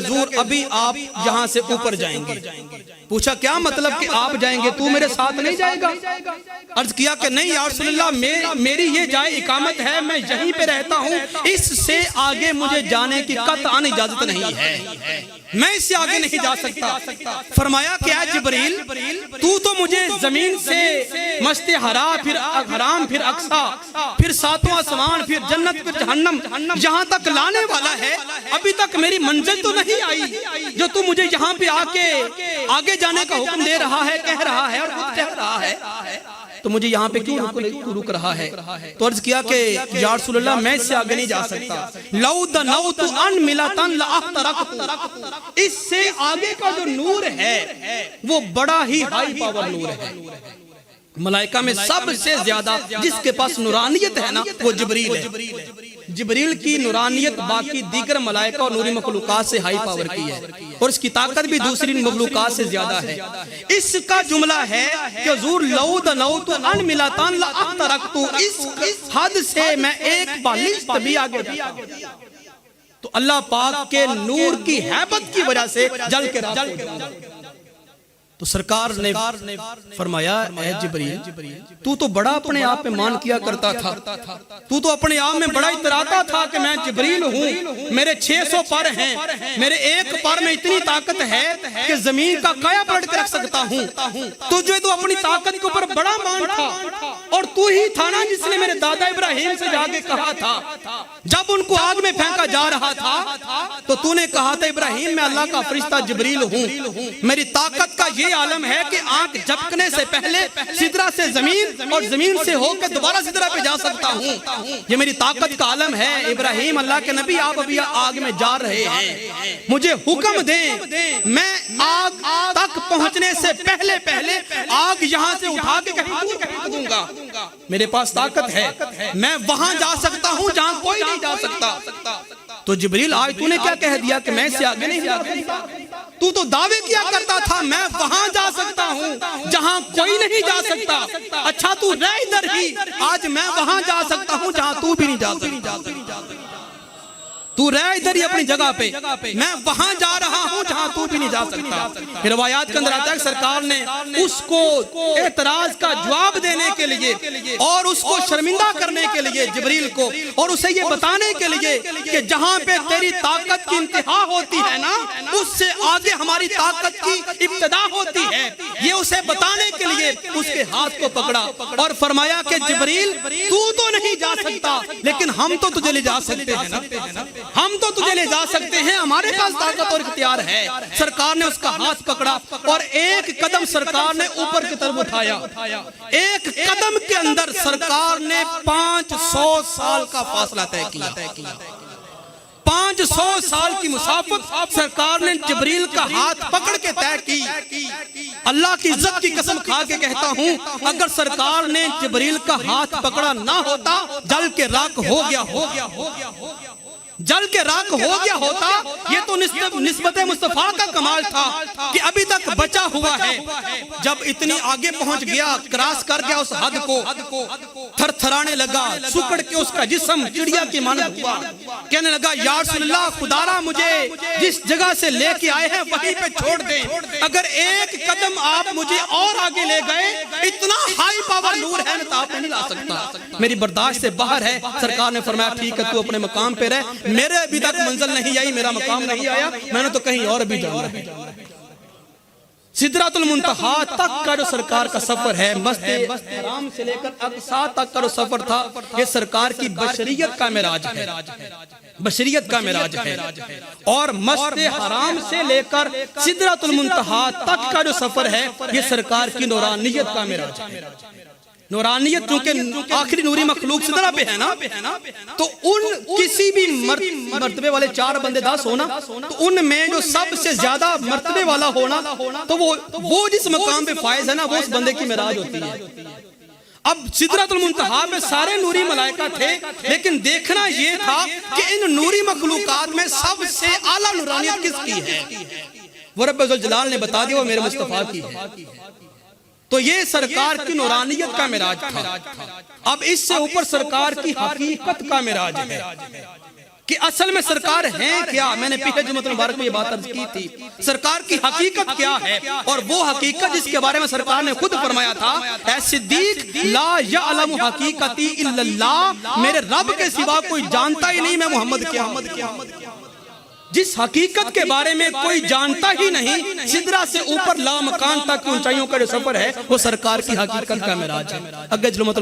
حضور ابھی آپ یہاں سے اوپر جائیں گے۔ پوچھا کیا مطلب کہ آپ جائیں گے، تو میرے ساتھ نہیں جائے گا؟ عرض کیا کہ نہیں یا رسول اللہ، میری یہ جائے اقامت ہے، میں یہیں پہ رہتا ہوں، اس سے آگے مجھے جانے کی قطعاً اجازت نہیں ہے، میں اس سے آگے نہیں جا سکتا۔ فرمایا کہ اے جبریل، تو مجھے زمین سے مشت حرام پھر اقصی پھر ساتواں آسمان پھر جنت پھر جہنم یہاں تک لانے والا ہے، ابھی تک میری منزل تو نہیں آئی جو تو مجھے یہاں پہ آ کے آگے جانے کا حکم دے رہا ہے، کہہ رہا ہے اور خود کہہ رہا ہے، تو مجھے یہاں پہ کیوں رک رہا ہے؟ تو عرض کیا کہ یا رسول اللہ میں اس سے آگے نہیں جا سکتا، لو دنوت ان ملتن لاحترقت، اس سے آگے کا جو نور ہے وہ بڑا ہی ہائی پاور نور ہے۔ ملائکہ میں سب سے زیادہ جس کے پاس نورانیت ہے نا وہ جبریل ہے۔ جبریل کی نورانیت باقی دیگر ملائکہ اور نوری مخلوقات سے ہائی پاور کی ہے، اور اس کی طاقت بھی دوسری مخلوقات سے زیادہ ہے۔ اس کا جملہ ہے کہ حضور لو دنوت ان ملتن لاحترقت، اس حد سے میں ایک بالشت بھی آگے جاتا ہوں، تو اللہ پاک کے نور کی ہیبت کی وجہ سے جل کے راہ ہو جاؤں۔ تو سرکار نے فرمایا اے جبریل، تو بڑا اپنے آپ میں مان کیا کرتا تھا، تو اپنے آپ میں بڑا اتراتا تھا کہ میں جبریل ہوں، میرے 600 پر ہیں، میرے ایک پر میں اتنی طاقت ہے کہ زمین کا قایا پلٹ کر رکھ سکتا ہوں۔ تو اپنی طاقت کے اوپر بڑا مان تھا، اور تو ہی تھا نا جس نے میرے دادا ابراہیم سے جا کے کہا تھا جب ان کو آگ میں پھینکا جا رہا تھا، تو نے کہا تھا ابراہیم میں اللہ کا فرشتہ جبریل ہوں، میری طاقت کا یہ عالم ہے کہ آنکھ جھپکنے سے پہلے سدرہ سے زمین اور زمین سے ہو کے دوبارہ سدرہ پہ جا سکتا ہوں، یہ میری طاقت کا عالم ہے۔ ابراہیم اللہ کے نبی آپ ابھی آگ میں جا رہے ہیں، مجھے حکم دیں میں آگ تک پہنچنے سے پہلے آگ یہاں سے اٹھا کے کہیں دور پھینک دوں گا، میرے پاس طاقت ہے، میں وہاں جا سکتا ہوں جہاں کوئی نہیں جا سکتا۔ تو جبریل آج تو نے کیا کہہ دیا کہ میں اس سے آگے نہیں جا سکتا؟ تو دعوے کیا کرتا تھا میں وہاں جا سکتا ہوں جہاں کوئی نہیں جا سکتا، اچھا تو رہ ادھر ہی، آج میں وہاں جا سکتا ہوں جہاں تو بھی نہیں جا سکتا، تو رہ ادھر ہی اپنی جگہ پہ، میں وہاں جا رہا ہوں جہاں تو بھی نہیں جا سکتا۔ پھر روایات کے اندر آتا ہے کہ سرکار نے اس کو اعتراض کا جواب دینے کے لیے اور اس کو شرمندہ کرنے کے لیے جبریل کو، اور اسے یہ بتانے کے لیے کہ جہاں پہ تیری طاقت کی انتہا ہوتی ہے نا اس سے آگے ہماری طاقت کی ابتدا ہوتی ہے، یہ اسے بتانے کے لیے اس کے ہاتھ کو پکڑا اور فرمایا کہ جبریل تو نہیں جا سکتا لیکن ہم تو تجھے لے جا سکتے ہیں نا، ہم تو تجھے لے جا سکتے ہیں، ہمارے پاس طاقت اور اختیار ہے۔ سرکار نے اس کا ہاتھ پکڑا اور ایک قدم سرکار نے اوپر کی طرف اٹھایا، ایک قدم کے اندر سرکار نے 500 سال کا فاصلہ طے کیا۔ 500 سال کی مسافت سرکار نے جبریل کا ہاتھ پکڑ کے طے کی۔ اللہ کی عزت کی قسم کھا کے کہتا ہوں اگر سرکار نے جبریل کا ہاتھ پکڑا نہ ہوتا جل کے راکھ ہو گیا ہوتا۔ یہ تو نسبت مصطفیٰ کا کمال تھا کہ ابھی تک بچا ہوا ہے، جب اتنی آگے پہنچ گیا، کراس کر گیا اس حد کو، تھر تھرانے لگا، سکڑ کے اس کا جسم چڑیا کی مانند ہوا، کہنے لگا یا رسول اللہ خدارا مجھے جس جگہ سے لے کے آئے ہیں وہیں پہ چھوڑ دیں، اگر ایک قدم آپ مجھے اور آگے لے گئے اتنا ہائی پاور نور ہے میں آپ نہیں لا سکتا، میری برداشت سے باہر ہے۔ سرکار نے فرمایا ٹھیک ہے تو اپنے مقام پہ رہ، میرے ابھی تک منزل نہیں آئی، میرا مقام نہیں آیا، میں نے تو کہیں اور بھی جانا ہے۔ سدرۃ المنتہا تک کا جو سرکار کا سفر ہے، مسجد حرام سے لے کر اقصی تک کا جو سفر تھا، یہ سرکار کی بشریت کا معراج ہے، بشریت کا معراج ہے۔ اور مسجد حرام سے لے کر سدرۃ المنتہا تک کا جو سفر ہے یہ سرکار کی نورانیت کا معراج ہے۔ نورانیت چونکہ آخری نوری مخلوق سدرہ پہ ہے نا، تو ان کسی بھی مرتبے والے 4 بندے 10 ہونا، تو ان میں جو سب سے زیادہ مرتبے والا ہونا تو وہ جس مقام پہ فائز ہے نا وہ اس بندے کی معراج ہوتی ہے۔ اب سدرۃ المنتہا میں سارے نوری ملائکہ تھے، لیکن دیکھنا یہ تھا کہ ان نوری مخلوقات میں سب سے اعلیٰ نورانیت کس کی ہے، وہ رب ذوالجلال نے بتا دیا وہ میرے مصطفیٰ کی ہے۔ تو یہ سرکار کی نورانیت کا معراج تھا۔ اب اس سے اوپر سرکار کی حقیقت کا معراج ہے۔ کہ اصل میں سرکار ہیں کیا. میں نے پچھلے جمعہ مبارک میں یہ بات عرض کی تھی. سرکار کی حقیقت کیا ہے, اور وہ حقیقت جس کے بارے میں سرکار نے خود فرمایا تھا, اے صدیق لا یعلم حقیقتی الا اللہ, میرے رب کے سوا کوئی جانتا ہی نہیں میں محمد کیا ہوں. جس حقیقت کے بارے میں کوئی جانتا ہی نہیں, سدرہ سے اوپر لامکان تک اونچائیوں کا جو سفر ہے وہ سرکار کی حقیقت کا معراج ہے. اگر